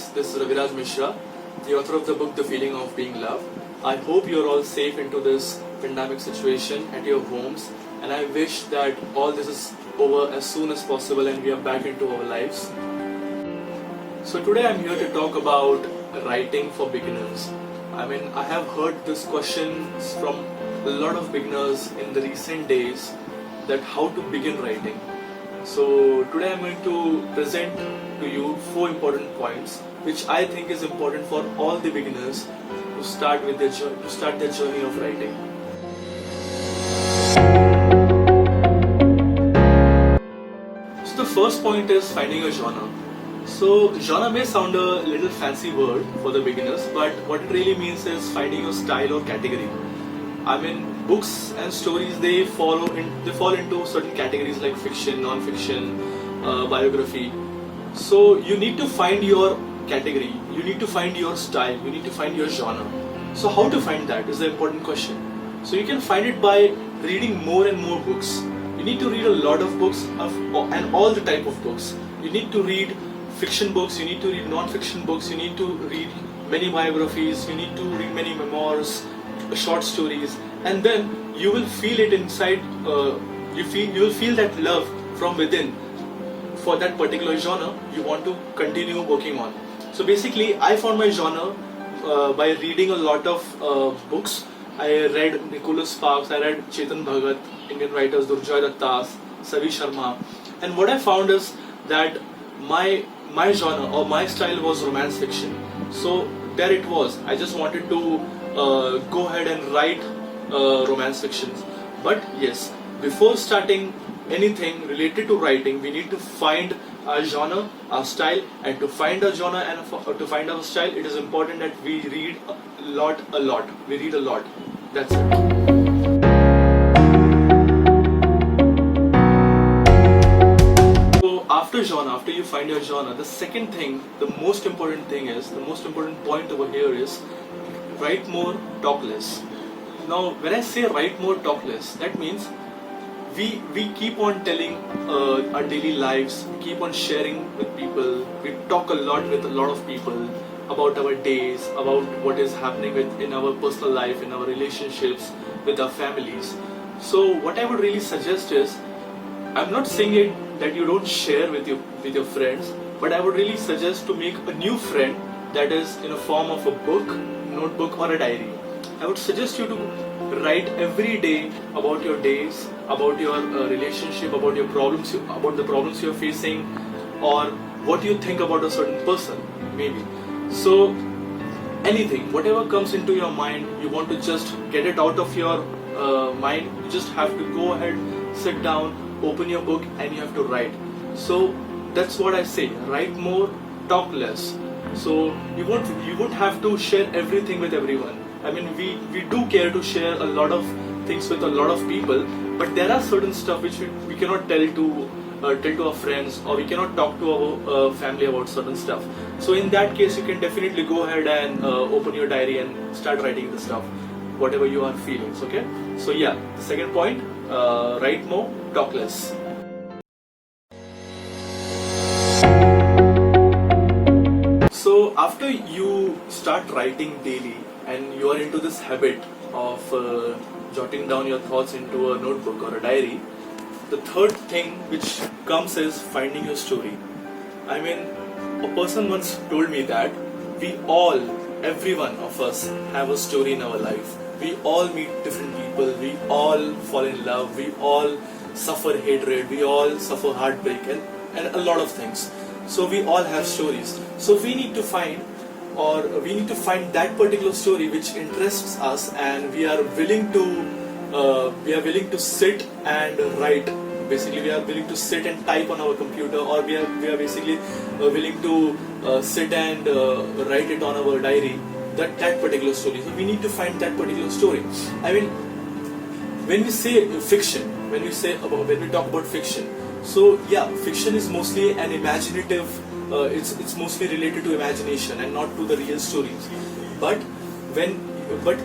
guys, this is Raviraj Mishra, the author of the book The Feeling of Being Loved. I hope you're all safe into this pandemic situation at your homes, and I wish that all this is over as soon as possible and we are back into our lives. So today I'm here to talk about writing for beginners. I have heard this question from a lot of beginners in the recent days, that how to begin writing. So today I'm going to present to you 4 important points which I think is important for all the beginners to start their journey of writing. So the first point is finding a genre. So genre may sound a little fancy word for the beginners, but what it really means is finding your style or category. Books and stories, they fall into certain categories like fiction, non-fiction, biography. So you need to find your category, you need to find your style, you need to find your genre. So how to find that is the important question. So you can find it by reading more and more books. You need to read a lot of books and all the type of books. You need to read fiction books, you need to read non-fiction books, you need to read many biographies, you need to read many memoirs, short stories, and then you will feel it inside. You will feel that love from within for that particular genre you want to continue working on. So basically, I found my genre by reading a lot of books. I read Nicholas Sparks, I read Chetan Bhagat, Indian writers Durjoy Dattas, Savi Sharma, and what I found is that my genre or my style was romance fiction. So there it was. I just wanted to go ahead and write romance fictions. But yes, before starting anything related to writing, we need to find our genre, our style, and to find our genre and to find our style, it is important that we read a lot. We read a lot. That's it. After you find your genre, the second thing, the most important point over here is write more, talk less. Now, when I say write more, talk less, that means we keep on telling our daily lives, we keep on sharing with people, we talk a lot with a lot of people about our days, about what is happening in our personal life, in our relationships, with our families. So what I would really suggest is, I'm not saying it that you don't share with your friends, but I would really suggest to make a new friend that is in a form of a book, notebook, or a diary. I would suggest you to write every day about your days, about your relationship, about your problems, about the problems you are facing, or what you think about a certain person, maybe. So anything, whatever comes into your mind, you want to just get it out of your mind. You just have to go ahead, sit down, open your book, and you have to write. So that's what I say, write more, talk less. So you won't have to share everything with everyone. We do care to share a lot of things with a lot of people, but there are certain stuff which we cannot tell to our friends, or we cannot talk to our family about certain stuff. So in that case, you can definitely go ahead and open your diary and start writing the stuff, whatever you are feeling. Okay. So yeah, the second point, write more, talk less. So after you start writing daily and you are into this habit of jotting down your thoughts into a notebook or a diary, the third thing which comes is finding your story. A person once told me that every one of us have a story in our life. We all meet different people, we all fall in love, we all suffer hatred, we all suffer heartbreak and a lot of things. So we all have stories. So we need to find that particular story which interests us, and we are willing to sit and write. Basically, we are willing to sit and type on our computer, or we are basically willing to sit and write it on our diary, that particular story. So we need to find that particular story. When we say fiction, when we talk about fiction, so yeah, fiction is mostly an imaginative. It's mostly related to imagination and not to the real stories. But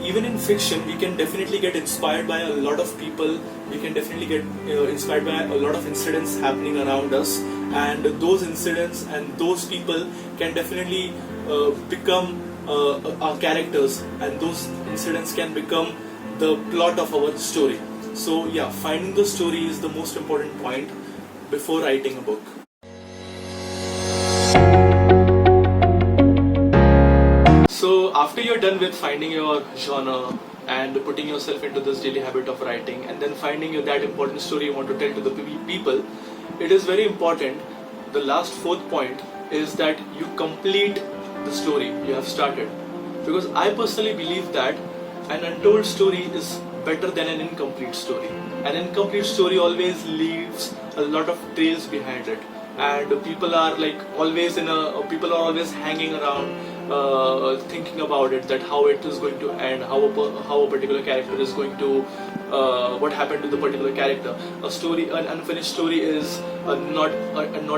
even in fiction, we can definitely get inspired by a lot of people. We can definitely get inspired by a lot of incidents happening around us, and those incidents and those people can definitely become our characters, and those incidents can become the plot of our story. So yeah, finding the story is the most important point before writing a book. So after you're done with finding your genre and putting yourself into this daily habit of writing, and then finding that important story you want to tell to the people, it is very important. The last fourth point is that you complete the story you have started. Because I personally believe that an untold story is better than an incomplete story. An incomplete story always leaves a lot of trails behind it, and people are always hanging around thinking about it, that how it is going to end, how a particular character is going to what happened to the particular character. An unfinished story is not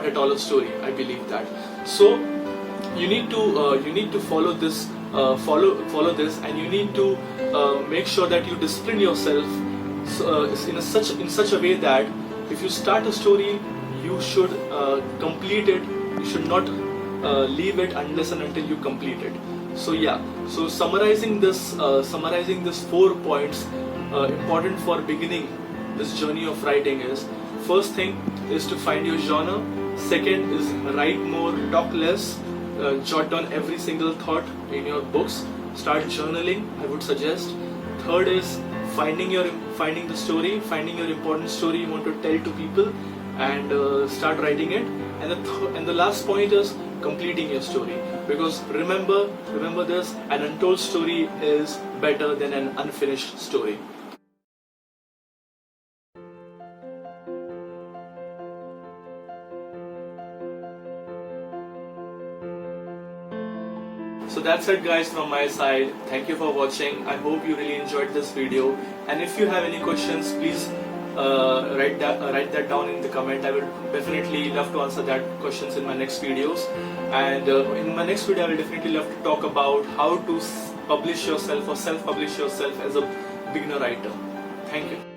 at all a story. I believe that. So you need to follow this, and you need to make sure that you discipline yourself in such a way that if you start a story, you should complete it. You should not leave it unless and until you complete it. So yeah, so summarizing this 4 points important for beginning this journey of writing is: first thing is to find your genre. Second is write more, talk less. Jot down every single thought in your books. Start journaling, I would suggest. Third is finding the story, finding your important story you want to tell to people, and start writing it. And the last point is completing your story. Because remember this: an untold story is better than an unfinished story. So that's it guys from my side. Thank you for watching. I hope you really enjoyed this video, and if you have any questions, please write that down in the comment. I will definitely love to answer that questions in my next videos, and in my next video I will definitely love to talk about how to publish yourself or self-publish yourself as a beginner writer. Thank you.